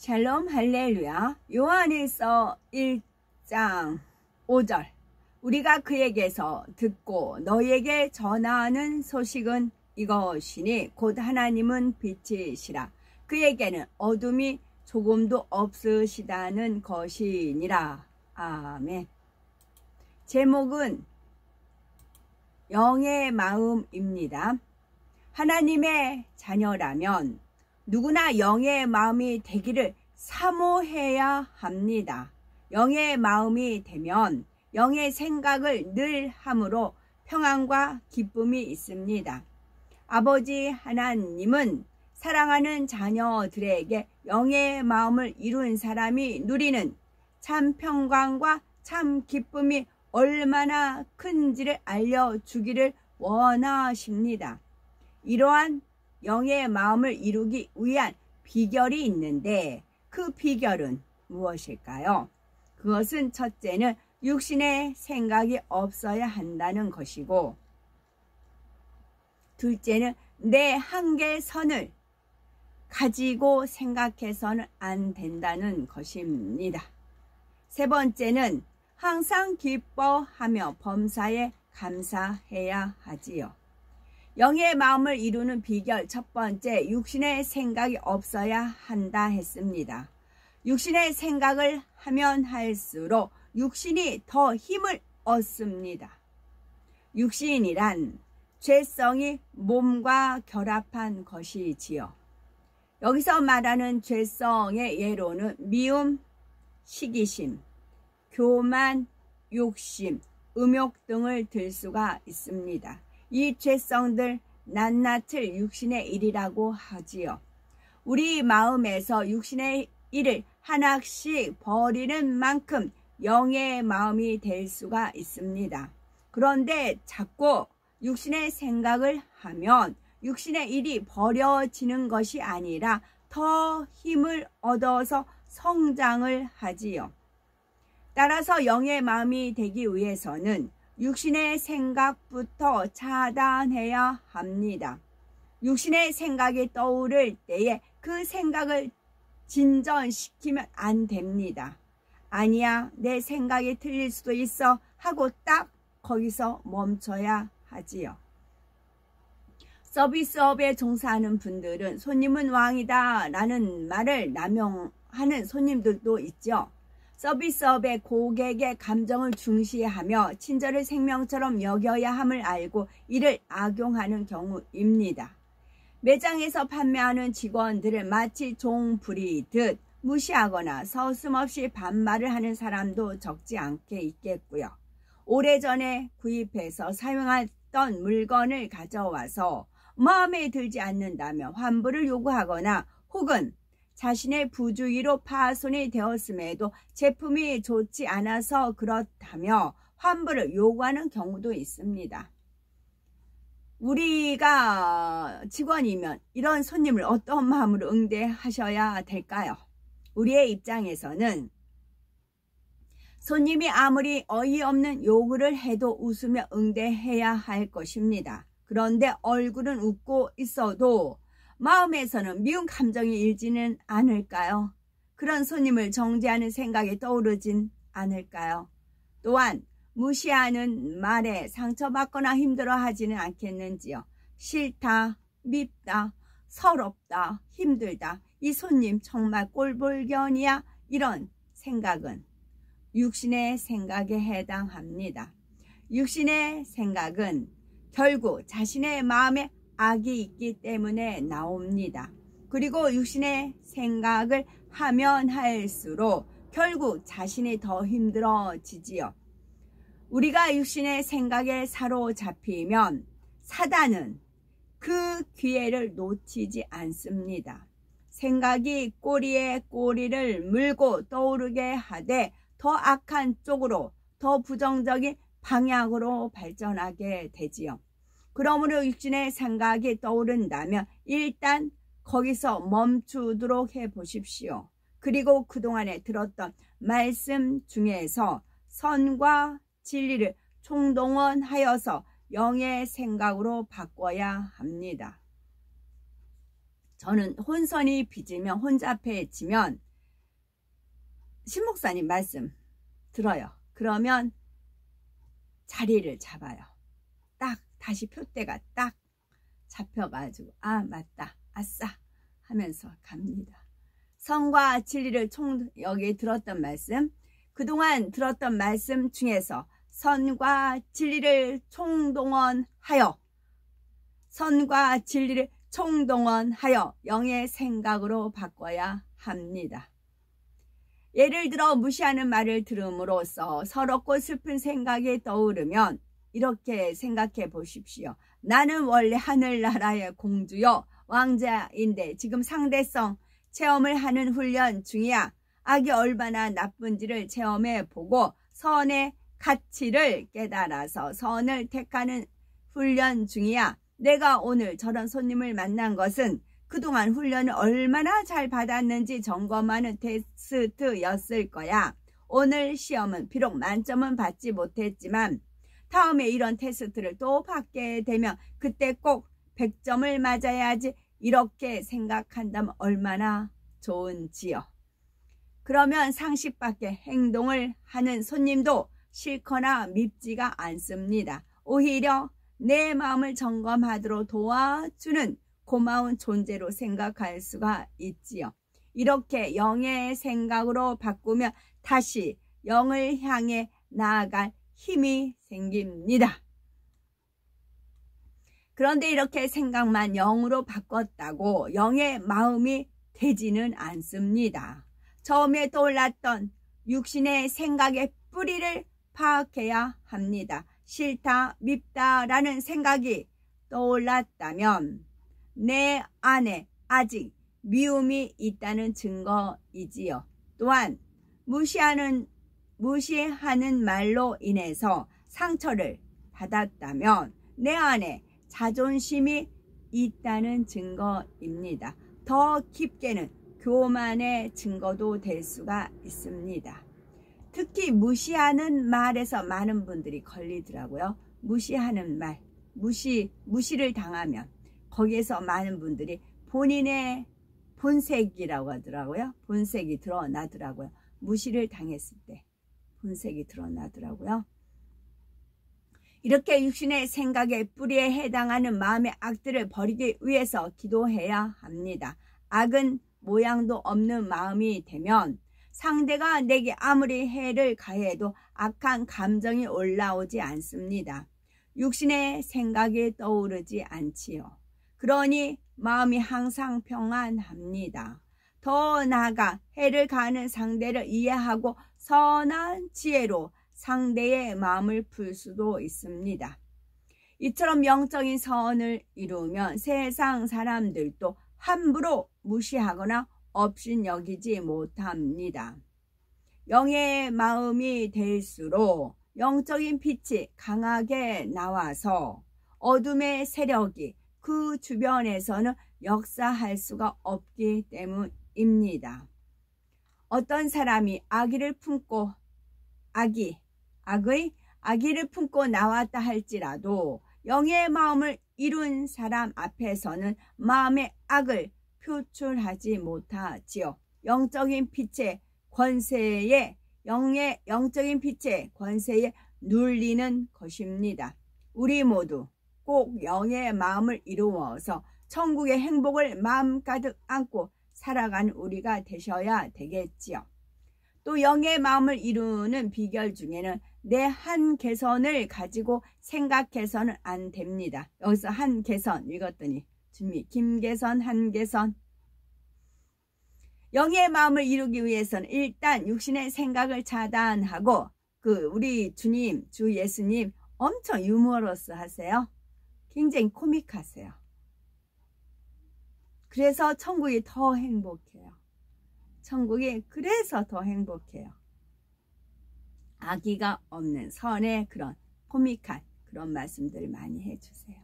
샬롬 할렐루야. 요한일서 1장 5절. 우리가 그에게서 듣고 너희에게 전하는 소식은 이것이니 곧 하나님은 빛이시라. 그에게는 어둠이 조금도 없으시다는 것이니라. 아멘. 제목은 영의 마음입니다. 하나님의 자녀라면 누구나 영의 마음이 되기를 사모해야 합니다. 영의 마음이 되면 영의 생각을 늘 함으로 평안과 기쁨이 있습니다. 아버지 하나님은 사랑하는 자녀들에게 영의 마음을 이룬 사람이 누리는 참 평강과 참 기쁨이 얼마나 큰지를 알려주기를 원하십니다. 이러한 영의 마음을 이루기 위한 비결이 있는데 그 비결은 무엇일까요? 그것은 첫째는 육신의 생각이 없어야 한다는 것이고, 둘째는 내 한계선을 가지고 생각해서는 안 된다는 것입니다. 세 번째는 항상 기뻐하며 범사에 감사해야 하지요. 영의 마음을 이루는 비결 첫 번째, 육신의 생각이 없어야 한다 했습니다. 육신의 생각을 하면 할수록 육신이 더 힘을 얻습니다. 육신이란 죄성이 몸과 결합한 것이지요. 여기서 말하는 죄성의 예로는 미움, 시기심, 교만, 욕심, 음욕 등을 들 수가 있습니다. 이 죄성들 낱낱을 육신의 일이라고 하지요. 우리 마음에서 육신의 일을 하나씩 버리는 만큼 영의 마음이 될 수가 있습니다. 그런데 자꾸 육신의 생각을 하면 육신의 일이 버려지는 것이 아니라 더 힘을 얻어서 성장을 하지요. 따라서 영의 마음이 되기 위해서는 육신의 생각부터 차단해야 합니다. 육신의 생각이 떠오를 때에 그 생각을 진전시키면 안 됩니다. 아니야, 내 생각이 틀릴 수도 있어 하고 딱 거기서 멈춰야 하지요. 서비스업에 종사하는 분들은 손님은 왕이다 라는 말을 남용하는 손님들도 있죠. 서비스업의 고객의 감정을 중시하며 친절을 생명처럼 여겨야 함을 알고 이를 악용하는 경우입니다. 매장에서 판매하는 직원들을 마치 종 부리듯 무시하거나 서슴없이 반말을 하는 사람도 적지 않게 있겠고요. 오래전에 구입해서 사용했던 물건을 가져와서 마음에 들지 않는다며 환불을 요구하거나 혹은 자신의 부주의로 파손이 되었음에도 제품이 좋지 않아서 그렇다며 환불을 요구하는 경우도 있습니다. 우리가 직원이면 이런 손님을 어떤 마음으로 응대하셔야 될까요? 우리의 입장에서는 손님이 아무리 어이없는 요구를 해도 웃으며 응대해야 할 것입니다. 그런데 얼굴은 웃고 있어도 마음에서는 미운 감정이 일지는 않을까요? 그런 손님을 정죄하는 생각이 떠오르진 않을까요? 또한 무시하는 말에 상처받거나 힘들어하지는 않겠는지요? 싫다, 밉다, 서럽다, 힘들다, 이 손님 정말 꼴불견이야, 이런 생각은 육신의 생각에 해당합니다. 육신의 생각은 결국 자신의 마음에 악이 있기 때문에 나옵니다. 그리고 육신의 생각을 하면 할수록 결국 자신이 더 힘들어지지요. 우리가 육신의 생각에 사로잡히면 사단은 그 기회를 놓치지 않습니다. 생각이 꼬리에 꼬리를 물고 떠오르게 하되 더 악한 쪽으로, 더 부정적인 방향으로 발전하게 되지요. 그러므로 육신의 생각이 떠오른다면 일단 거기서 멈추도록 해보십시오. 그리고 그동안에 들었던 말씀 중에서 선과 진리를 총동원하여서 영의 생각으로 바꿔야 합니다. 저는 혼선이 빚으면 혼잡해지면 신목사님 말씀 들어요. 그러면 자리를 잡아요. 딱 다시 표대가 딱 잡혀가지고 아 맞다 아싸 하면서 갑니다. 선과 진리를 여기 들었던 말씀, 그동안 들었던 말씀 중에서 선과 진리를 총동원하여 영의 생각으로 바꿔야 합니다. 예를 들어 무시하는 말을 들음으로써 서럽고 슬픈 생각이 떠오르면 이렇게 생각해 보십시오. 나는 원래 하늘나라의 공주요 왕자인데 지금 상대성 체험을 하는 훈련 중이야. 악이 얼마나 나쁜지를 체험해 보고 선의 가치를 깨달아서 선을 택하는 훈련 중이야. 내가 오늘 저런 손님을 만난 것은 그동안 훈련을 얼마나 잘 받았는지 점검하는 테스트였을 거야. 오늘 시험은 비록 만점은 받지 못했지만 다음에 이런 테스트를 또 받게 되면 그때 꼭 100점을 맞아야지, 이렇게 생각한다면 얼마나 좋은지요. 그러면 상식 밖의 행동을 하는 손님도 싫거나 밉지가 않습니다. 오히려 내 마음을 점검하도록 도와주는 고마운 존재로 생각할 수가 있지요. 이렇게 영의 생각으로 바꾸면 다시 영을 향해 나아갈 힘이 생깁니다. 그런데 이렇게 생각만 영으로 바꿨다고 영의 마음이 되지는 않습니다. 처음에 떠올랐던 육신의 생각의 뿌리를 파악해야 합니다. 싫다, 밉다라는 생각이 떠올랐다면 내 안에 아직 미움이 있다는 증거이지요. 또한 무시하는 말로 인해서 상처를 받았다면 내 안에 자존심이 있다는 증거입니다. 더 깊게는 교만의 증거도 될 수가 있습니다. 특히 무시하는 말에서 많은 분들이 걸리더라고요. 무시하는 말, 무시를 당하면 거기에서 많은 분들이 본인의 본색이라고 하더라고요. 본색이 드러나더라고요. 무시를 당했을 때 본색이 드러나더라고요. 이렇게 육신의 생각의 뿌리에 해당하는 마음의 악들을 버리기 위해서 기도해야 합니다. 악은 모양도 없는 마음이 되면 상대가 내게 아무리 해를 가해도 악한 감정이 올라오지 않습니다. 육신의 생각이 떠오르지 않지요. 그러니 마음이 항상 평안합니다. 더 나아가 해를 가하는 상대를 이해하고 선한 지혜로 상대의 마음을 풀 수도 있습니다. 이처럼 영적인 선을 이루면 세상 사람들도 함부로 무시하거나 업신여기지 못합니다. 영의 마음이 될수록 영적인 빛이 강하게 나와서 어둠의 세력이 그 주변에서는 역사할 수가 없기 때문입니다. 어떤 사람이 악의를 품고 나왔다 할지라도 영의 마음을 이룬 사람 앞에서는 마음의 악을 표출하지 못하지요. 영적인 빛의 권세에 눌리는 것입니다. 우리 모두 꼭 영의 마음을 이루어서 천국의 행복을 마음 가득 안고 살아가는 우리가 되셔야 되겠지요. 또 영의 마음을 이루는 비결 중에는 내 한 개선을 가지고 생각해서는 안 됩니다. 여기서 한 개선 읽었더니 주님이 김개선, 한개선. 영의 마음을 이루기 위해서는 일단 육신의 생각을 차단하고 우리 주님, 주 예수님 엄청 유머러스 하세요. 굉장히 코믹하세요. 그래서 천국이 더 행복해요. 천국이 그래서 더 행복해요. 악의가 없는 선의 그런 코믹한 그런 말씀들 많이 해주세요.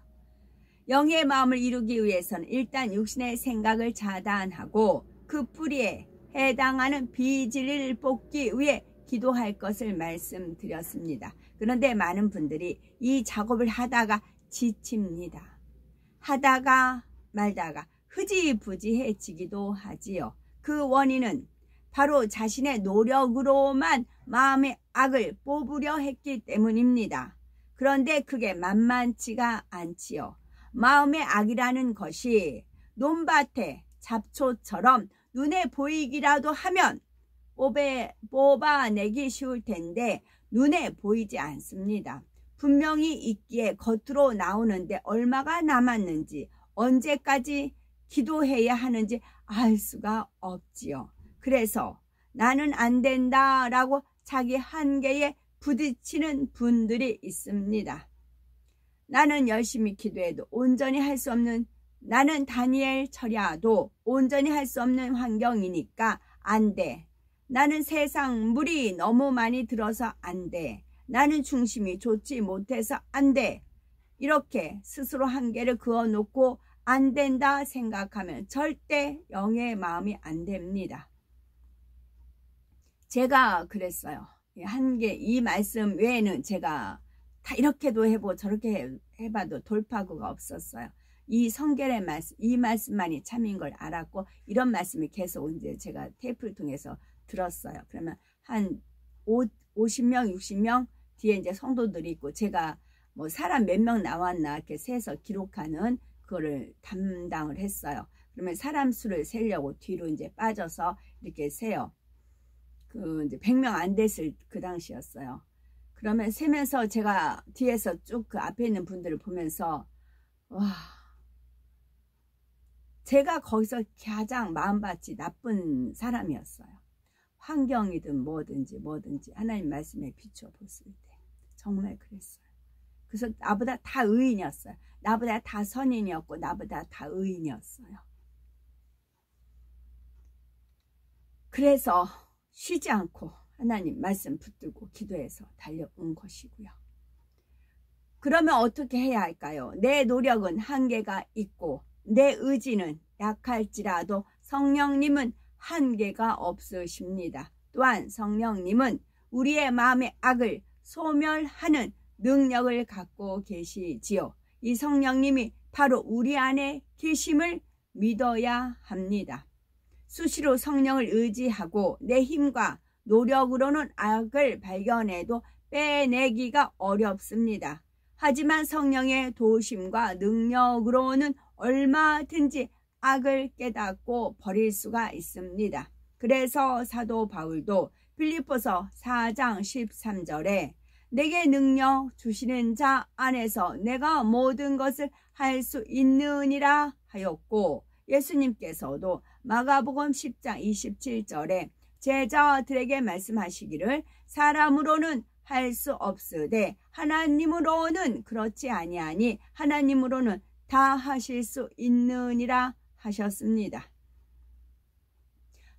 영의 마음을 이루기 위해서는 일단 육신의 생각을 차단하고 그 뿌리에 해당하는 비진리를 뽑기 위해 기도할 것을 말씀드렸습니다. 그런데 많은 분들이 이 작업을 하다가 지칩니다. 하다가 말다가 흐지부지해지기도 하지요. 그 원인은 바로 자신의 노력으로만 마음의 악을 뽑으려 했기 때문입니다. 그런데 그게 만만치가 않지요. 마음의 악이라는 것이 논밭에 잡초처럼 눈에 보이기라도 하면 뽑아내기 쉬울 텐데 눈에 보이지 않습니다. 분명히 있기에 겉으로 나오는데 얼마가 남았는지, 언제까지 기도해야 하는지 알 수가 없지요. 그래서 나는 안 된다라고 자기 한계에 부딪히는 분들이 있습니다. 나는 열심히 기도해도 온전히 할 수 없는, 나는 다니엘 철야도 온전히 할 수 없는 환경이니까 안 돼. 나는 세상 물이 너무 많이 들어서 안 돼. 나는 중심이 좋지 못해서 안 돼. 이렇게 스스로 한계를 그어놓고 안 된다 생각하면 절대 영의 마음이 안 됩니다. 제가 그랬어요. 한계, 이 말씀 외에는 제가 다 이렇게도 해보고 저렇게 해봐도 돌파구가 없었어요. 이 성결의 말씀, 이 말씀만이 참인 걸 알았고, 이런 말씀이 계속 이제 제가 테이프를 통해서 들었어요. 그러면 한 50명, 60명 뒤에 이제 성도들이 있고, 제가 뭐 사람 몇 명 나왔나 이렇게 세서 기록하는 그거를 담당을 했어요. 그러면 사람 수를 세려고 뒤로 이제 빠져서 이렇게 세요. 이제 100명 안 됐을 그 당시였어요. 그러면 세면서 제가 뒤에서 쭉 그 앞에 있는 분들을 보면서, 와, 제가 거기서 가장 마음밭이 나쁜 사람이었어요. 환경이든 뭐든지 하나님 말씀에 비춰봤을 때 정말 그랬어요. 그래서 나보다 다 의인이었어요. 나보다 다 선인이었고 나보다 다 의인이었어요. 그래서 쉬지 않고 하나님 말씀 붙들고 기도해서 달려온 것이고요. 그러면 어떻게 해야 할까요? 내 노력은 한계가 있고 내 의지는 약할지라도 성령님은 한계가 없으십니다. 또한 성령님은 우리의 마음의 악을 소멸하는 능력을 갖고 계시지요. 이 성령님이 바로 우리 안에 계심을 믿어야 합니다. 수시로 성령을 의지하고 내 힘과 노력으로는 악을 발견해도 빼내기가 어렵습니다. 하지만 성령의 도우심과 능력으로는 얼마든지 악을 깨닫고 버릴 수가 있습니다. 그래서 사도 바울도 빌립보서 4장 13절에 내게 능력 주시는 자 안에서 내가 모든 것을 할 수 있느니라 하였고, 예수님께서도 마가복음 10장 27절에 제자들에게 말씀하시기를 사람으로는 할 수 없으되 하나님으로는 그렇지 아니하니 하나님으로는 다 하실 수 있느니라 하셨습니다.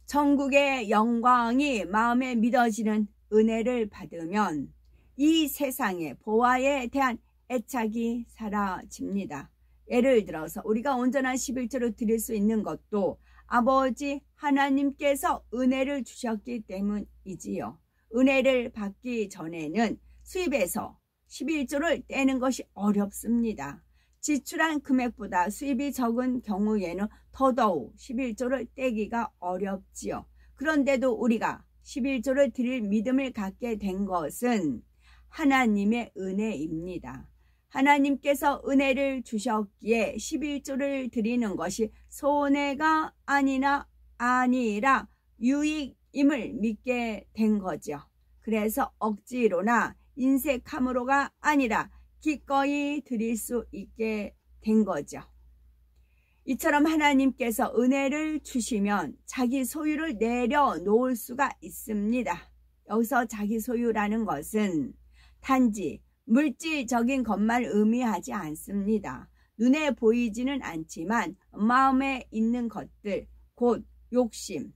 천국의 영광이 마음에 믿어지는 은혜를 받으면 이 세상의 보화에 대한 애착이 사라집니다. 예를 들어서 우리가 온전한 11조를 드릴 수 있는 것도 아버지 하나님께서 은혜를 주셨기 때문이지요. 은혜를 받기 전에는 수입에서 11조를 떼는 것이 어렵습니다. 지출한 금액보다 수입이 적은 경우에는 더더욱 11조를 떼기가 어렵지요. 그런데도 우리가 11조를 드릴 믿음을 갖게 된 것은 하나님의 은혜입니다. 하나님께서 은혜를 주셨기에 11조를 드리는 것이 손해가 아니라 유익임을 믿게 된 거죠. 그래서 억지로나 인색함으로가 아니라 기꺼이 드릴 수 있게 된 거죠. 이처럼 하나님께서 은혜를 주시면 자기 소유를 내려놓을 수가 있습니다. 여기서 자기 소유라는 것은 단지 물질적인 것만 의미하지 않습니다. 눈에 보이지는 않지만 마음에 있는 것들, 곧 욕심,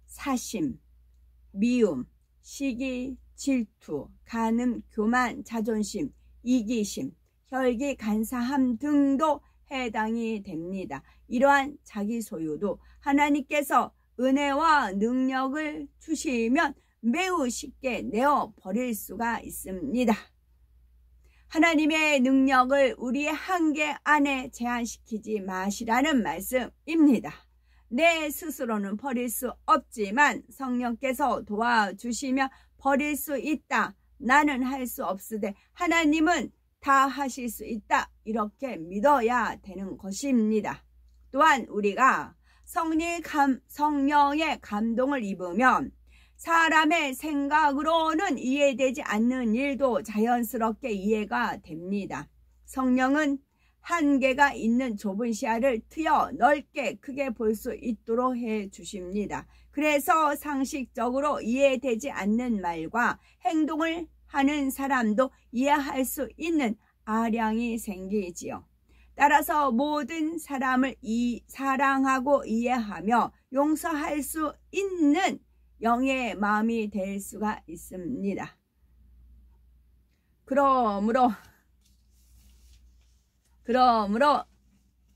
사심, 미움, 시기, 질투, 간음, 교만, 자존심, 이기심, 혈기, 간사함 등도 해당이 됩니다. 이러한 자기 소유도 하나님께서 은혜와 능력을 주시면 매우 쉽게 내어버릴 수가 있습니다. 하나님의 능력을 우리의 한계 안에 제한시키지 마시라는 말씀입니다. 내 스스로는 버릴 수 없지만 성령께서 도와주시며 버릴 수 있다. 나는 할 수 없으되 하나님은 다 하실 수 있다. 이렇게 믿어야 되는 것입니다. 또한 우리가 성령의 감동을 입으면 사람의 생각으로는 이해되지 않는 일도 자연스럽게 이해가 됩니다. 성령은 한계가 있는 좁은 시야를 트여 넓게 크게 볼 수 있도록 해 주십니다. 그래서 상식적으로 이해되지 않는 말과 행동을 하는 사람도 이해할 수 있는 아량이 생기지요. 따라서 모든 사람을 사랑하고 이해하며 용서할 수 있는 영의 마음이 될 수가 있습니다. 그러므로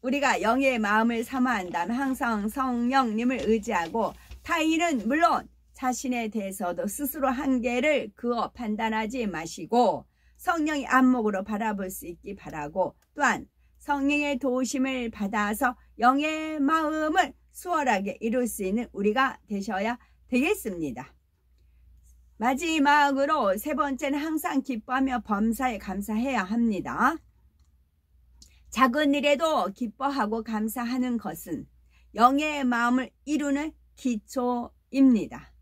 우리가 영의 마음을 사모한다면 항상 성령님을 의지하고 타인은 물론 자신에 대해서도 스스로 한계를 그어 판단하지 마시고 성령의 안목으로 바라볼 수 있기 바라고, 또한 성령의 도우심을 받아서 영의 마음을 수월하게 이룰 수 있는 우리가 되셔야 되겠습니다. 마지막으로 세 번째는 항상 기뻐하며 범사에 감사해야 합니다. 작은 일에도 기뻐하고 감사하는 것은 영의 마음을 이루는 기초입니다.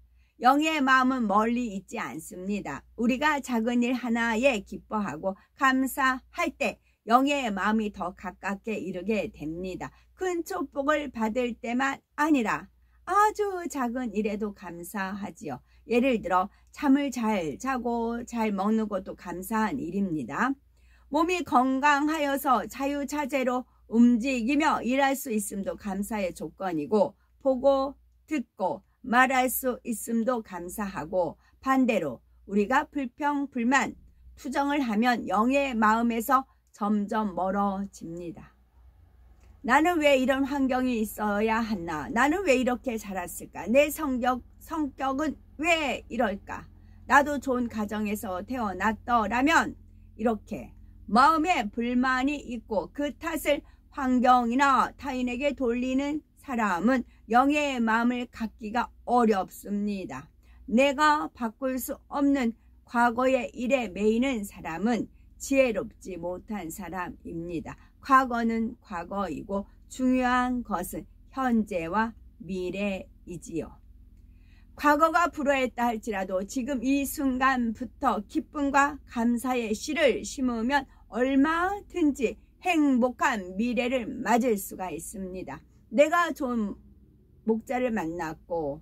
영의 마음은 멀리 있지 않습니다. 우리가 작은 일 하나에 기뻐하고 감사할 때 영의 마음이 더 가깝게 이르게 됩니다. 큰 축복을 받을 때만 아니라 아주 작은 일에도 감사하지요. 예를 들어 잠을 잘 자고 잘 먹는 것도 감사한 일입니다. 몸이 건강하여서 자유자재로 움직이며 일할 수 있음도 감사의 조건이고, 보고 듣고 말할 수 있음도 감사하고, 반대로 우리가 불평, 불만, 투정을 하면 영의 마음에서 점점 멀어집니다. 나는 왜 이런 환경이 있어야 하나? 나는 왜 이렇게 자랐을까? 내 성격은 왜 이럴까? 나도 좋은 가정에서 태어났더라면, 이렇게 마음에 불만이 있고 그 탓을 환경이나 타인에게 돌리는 사람은 영의 마음을 갖기가 어렵습니다. 내가 바꿀 수 없는 과거의 일에 매이는 사람은 지혜롭지 못한 사람입니다. 과거는 과거이고 중요한 것은 현재와 미래이지요. 과거가 불허했다 할지라도 지금 이 순간부터 기쁨과 감사의 씨를 심으면 얼마든지 행복한 미래를 맞을 수가 있습니다. 내가 좋은 목자를 만났고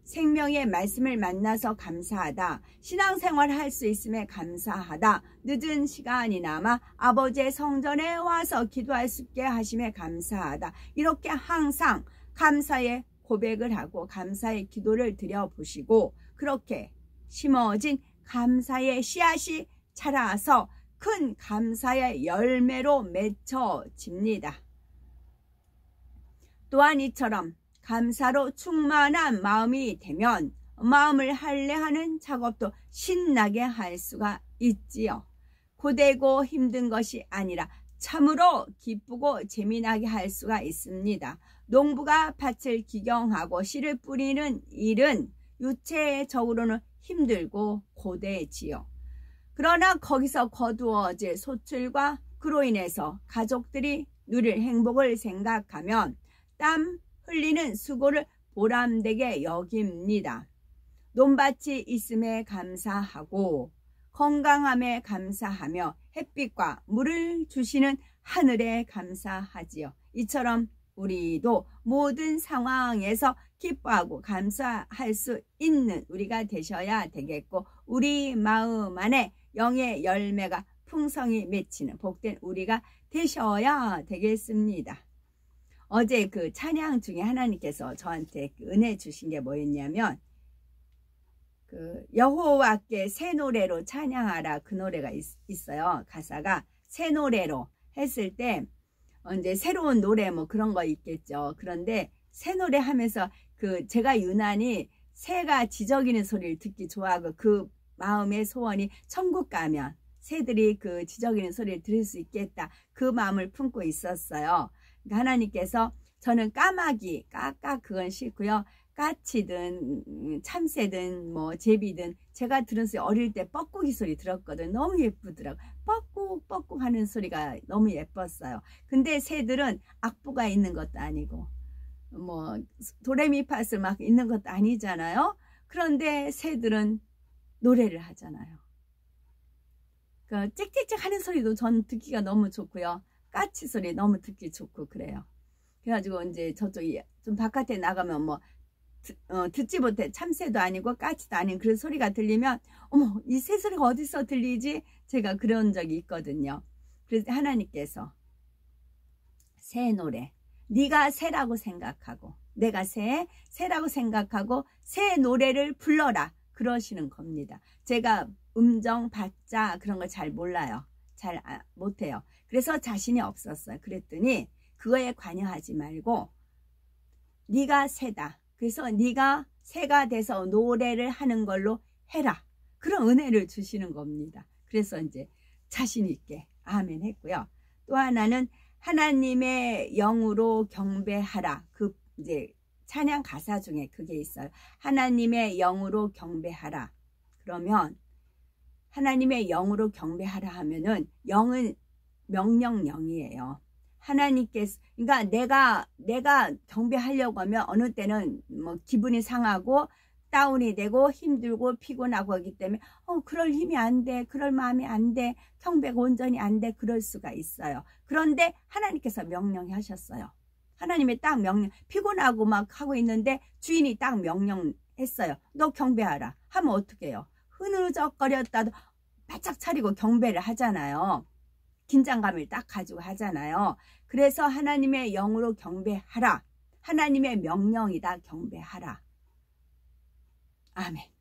생명의 말씀을 만나서 감사하다. 신앙생활 할 수 있음에 감사하다. 늦은 시간이나마 아버지의 성전에 와서 기도할 수 있게 하심에 감사하다. 이렇게 항상 감사의 고백을 하고 감사의 기도를 드려보시고, 그렇게 심어진 감사의 씨앗이 자라서 큰 감사의 열매로 맺혀집니다. 또한 이처럼 감사로 충만한 마음이 되면 마음을 할례하는 작업도 신나게 할 수가 있지요. 고되고 힘든 것이 아니라 참으로 기쁘고 재미나게 할 수가 있습니다. 농부가 밭을 기경하고 씨를 뿌리는 일은 육체적으로는 힘들고 고되지요. 그러나 거기서 거두어질 소출과 그로 인해서 가족들이 누릴 행복을 생각하면 땀 흘리는 수고를 보람되게 여깁니다. 논밭이 있음에 감사하고 건강함에 감사하며 햇빛과 물을 주시는 하늘에 감사하지요. 이처럼 우리도 모든 상황에서 기뻐하고 감사할 수 있는 우리가 되셔야 되겠고, 우리 마음 안에 영의 열매가 풍성히 맺히는 복된 우리가 되셔야 되겠습니다. 어제 그 찬양 중에 하나님께서 저한테 은혜 주신 게 뭐였냐면, 그 여호와께 새 노래로 찬양하라, 그 노래가 있어요. 가사가 새 노래로 했을 때 이제 새로운 노래 뭐 그런 거 있겠죠. 그런데 새 노래 하면서 그 제가 유난히 새가 지저귀는 소리를 듣기 좋아하고, 그 마음의 소원이 천국 가면 새들이 그 지저귀는 소리를 들을 수 있겠다, 그 마음을 품고 있었어요. 그러니까 하나님께서 저는 까마귀, 까까 그건 싫고요. 까치든 참새든 뭐 제비든 제가 들은 소리 어릴 때 뻐꾸기 소리 들었거든. 너무 예쁘더라고. 뻐꾹 뻐꾹 하는 소리가 너무 예뻤어요. 근데 새들은 악보가 있는 것도 아니고 뭐 도레미파솔 막 있는 것도 아니잖아요. 그런데 새들은 노래를 하잖아요. 그 짹짹짹 하는 소리도 전 듣기가 너무 좋고요. 까치 소리 너무 듣기 좋고 그래요. 그래가지고 이제 저쪽이 좀 바깥에 나가면 뭐 듣지 못해 참새도 아니고 까치도 아닌 그런 소리가 들리면 어머 이 새 소리가 어디서 들리지? 제가 그런 적이 있거든요. 그래서 하나님께서 새 노래 네가 새라고 생각하고 내가 새라고 생각하고 새 노래를 불러라 그러시는 겁니다. 제가 음정 박자 그런 걸 잘 몰라요. 잘 못해요. 그래서 자신이 없었어요. 그랬더니 그거에 관여하지 말고 네가 새다. 그래서 네가 새가 돼서 노래를 하는 걸로 해라. 그런 은혜를 주시는 겁니다. 그래서 이제 자신 있게 아멘 했고요. 또 하나는 하나님의 영으로 경배하라. 그 이제 찬양 가사 중에 그게 있어요. 하나님의 영으로 경배하라. 그러면 하나님의 영으로 경배하라 하면은 영은 명령령이에요. 하나님께서 그러니까 내가 경배하려고 하면 어느 때는 뭐 기분이 상하고 다운이 되고 힘들고 피곤하고 하기 때문에 그럴 힘이 안 돼. 그럴 마음이 안 돼. 경배가 온전히 안 돼. 그럴 수가 있어요. 그런데 하나님께서 명령하셨어요. 하나님이 딱 피곤하고 막 하고 있는데 주인이 딱 명령했어요. 너 경배하라. 하면 어떻게 해요? 흐느적거렸다도 바짝 차리고 경배를 하잖아요. 긴장감을 딱 가지고 하잖아요. 그래서 하나님의 영으로 경배하라. 하나님의 명령이다. 경배하라. 아멘.